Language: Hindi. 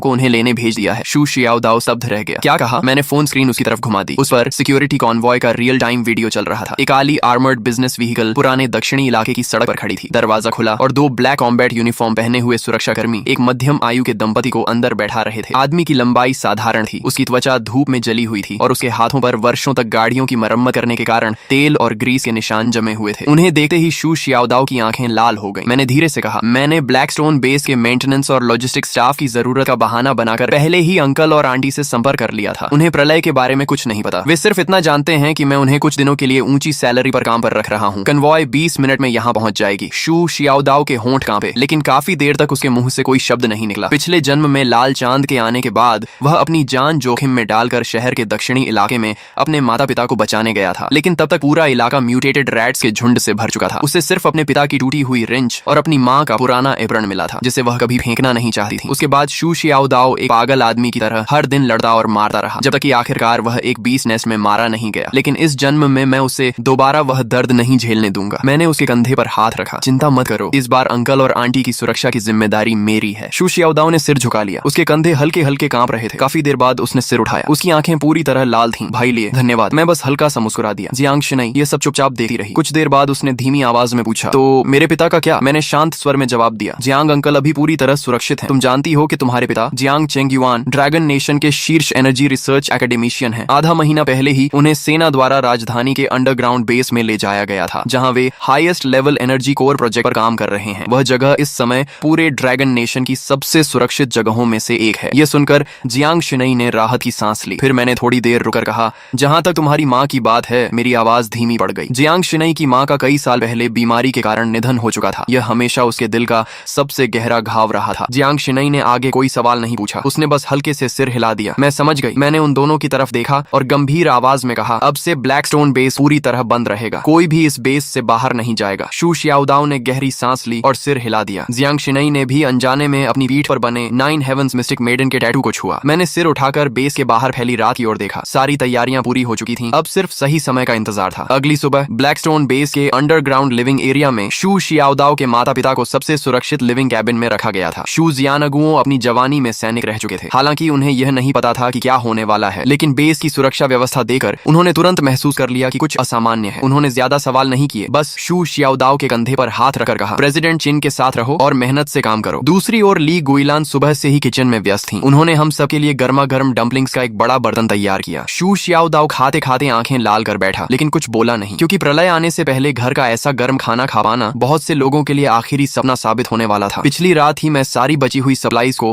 को उन्हें लेने भेज दिया है। शू शियाओदाओ स्तब्ध रह गया। क्या कहा? मैंने फोन स्क्रीन उसकी तरफ घुमा दी। उस पर सिक्योरिटी कॉन्वॉय का रियल टाइम वीडियो चल रहा था। एक काली आर्मर्ड बिजनेस व्हीकल पुराने दक्षिणी इलाके की सड़क पर खड़ी थी। दरवाजा खुला और दो ब्लैक कॉम्बैट यूनिफॉर्म पहने हुए सुरक्षाकर्मी एक मध्यम आयु के दंपति को अंदर बैठा रहे थे। आदमी की लंबाई साधारण थी, उसकी त्वचा धूप में जली हुई थी और उसके हाथों पर वर्षों तक गाड़ियों की मरम्मत करने के कारण तेल और ग्रीस के निशान जमे हुए थे। उन्हें देखते ही शू शियाओदाओ की आंखें लाल हो गईं। मैंने धीरे से कहा, मैंने ब्लैकस्टोन बेस के मेंटेनेंस और लॉजिस्टिक स्टाफ की जरूरत का बहाना बनाकर पहले ही अंकल और आंटी से संपर्क कर लिया था। उन्हें प्रलय के बारे में कुछ नहीं पता। वे सिर्फ इतना जानते हैं कि मैं उन्हें कुछ दिनों के लिए ऊंची सैलरी पर काम पर रख रहा हूँ। कन्वॉय 20 मिनट में यहाँ पहुंच जाएगी। शू शियाओदाओ के होंठ कांपे, लेकिन काफी देर तक उसके मुंह से कोई शब्द नहीं निकला। पिछले जन्म में लाल चांद के आने के बाद वह अपनी जान जोखिम में डालकर शहर के दक्षिणी इलाके में अपने माता पिता को बचाने गया था, लेकिन तब तक पूरा इलाका म्यूटेटेड रैट्स के झुंड से भर चुका था। उसे सिर्फ अपने पिता की टूटी हुई रिंच और अपनी माँ का पुराना एप्रन मिला था, जिसे वह कभी फेंकना नहीं चाहती थी। उसके बाद शू शियाओदाओ एक पागल आदमी की तरह हर दिन लड़ता और मारता रहा, जब तक कि आखिरकार वह एक बीस नेस्ट में मारा नहीं गया। लेकिन इस जन्म में मैं उसे दोबारा वह दर्द नहीं झेलने दूंगा। मैंने उसके कंधे पर हाथ रखा। चिंता मत करो, इस बार अंकल और आंटी की सुरक्षा की जिम्मेदारी मेरी है। शू शियाओदाओ ने सिर झुका लिया। उसके कंधे हल्के हल्के कांप रहे थे। काफी देर बाद उसने सिर उठाया। उसकी आंखें पूरी तरह लाल थीं। भाई लिए धन्यवाद। मैं बस हल्का सा मुस्कुरा दिया। जियांग शिनई ये सब चुपचाप देखती रही। कुछ देर बाद उसने धीमी आवाज में पूछा, तो मेरे पिता का क्या? मैंने शांत स्वर में जवाब दिया, जियांग अंकल अभी पूरी तरह सुरक्षित हैं। तुम जानती हो कि तुम्हारे पिता जियांग चेंगयुआन ड्रैगन नेशन के शीर्ष एनर्जी रिसर्च एकेडमिशियन हैं। आधा महीना पहले ही उन्हें सेना द्वारा राजधानी के अंडरग्राउंड बेस में ले जाया गया था, जहां वे highest level energy core project पर काम कर रहे हैं। वह जगह इस समय पूरे ड्रैगन नेशन की सबसे सुरक्षित जगहों में से एक है। यह सुनकर जियांग शिनई ने राहत की सांस ली। फिर मैंने थोड़ी देर रुकर कहा, जहां तक तुम्हारी माँ की बात है, मेरी आवाज धीमी पड़ गई। जियांग शिनई की माँ का कई साल पहले बीमारी के कारण निधन हो चुका था। यह हमेशा उसके दिल का सबसे गहरा घाव रहा था। जियांग शिनई ने आगे कोई सवाल नहीं पूछा। उसने बस हल्के से सिर हिला दिया। मैं समझ गई। मैंने उन दोनों की तरफ देखा और गंभीर आवाज में कहा, अब से ब्लैकस्टोन बेस पूरी तरह बंद रहेगा। कोई भी इस बेस से बाहर नहीं जाएगा। शू शियाओदाओ ने गहरी सांस ली और सिर हिला दिया। जियांग शिनई ने भी अनजाने में अपनी पीठ पर बने 9 हेवंस मिस्टिक मेडन के टैटू को छुआ। मैंने सिर उठाकर बेस के बाहर फैली रात की ओर देखा। सारी तैयारियां पूरी हो चुकी थीं। अब सिर्फ सही समय का इंतजार था। अगली सुबह ब्लैकस्टोन बेस के अंडरग्राउंड लिविंग एरिया में शू शियाओदाओ के माता पिता को सबसे सुरक्षित लिविंग कैबिन में रखा गया था। शू जियानगुओ अपनी जवानी में सैनिक रह चुके थे। हालांकि उन्हें यह नहीं पता था कि क्या होने वाला है, लेकिन बेस की सुरक्षा व्यवस्था देकर उन्होंने तुरंत महसूस कर लिया कि कुछ असामान्य है। उन्होंने ज्यादा सवाल नहीं किए, बस शू शियाओदाओ के कंधे पर हाथ रखकर कहा, प्रेसिडेंट चिन के साथ रहो और मेहनत से काम करो। दूसरी ओर ली गुइलान सुबह से ही किचन में व्यस्त थीं। उन्होंने हम सबके लिए गर्मा गर्म डम्पलिंग्स का एक बड़ा बर्तन तैयार किया। शू शियाओदाओ खाते खाते आंखें लाल कर बैठा, लेकिन कुछ बोला नहीं, क्योंकि प्रलय आने से पहले घर का ऐसा गर्म खाना खवाना बहुत से लोगों के लिए आखिरी सपना साबित होने वाला था। पिछली रात ही मैं सारी बची हुई सप्लाईज को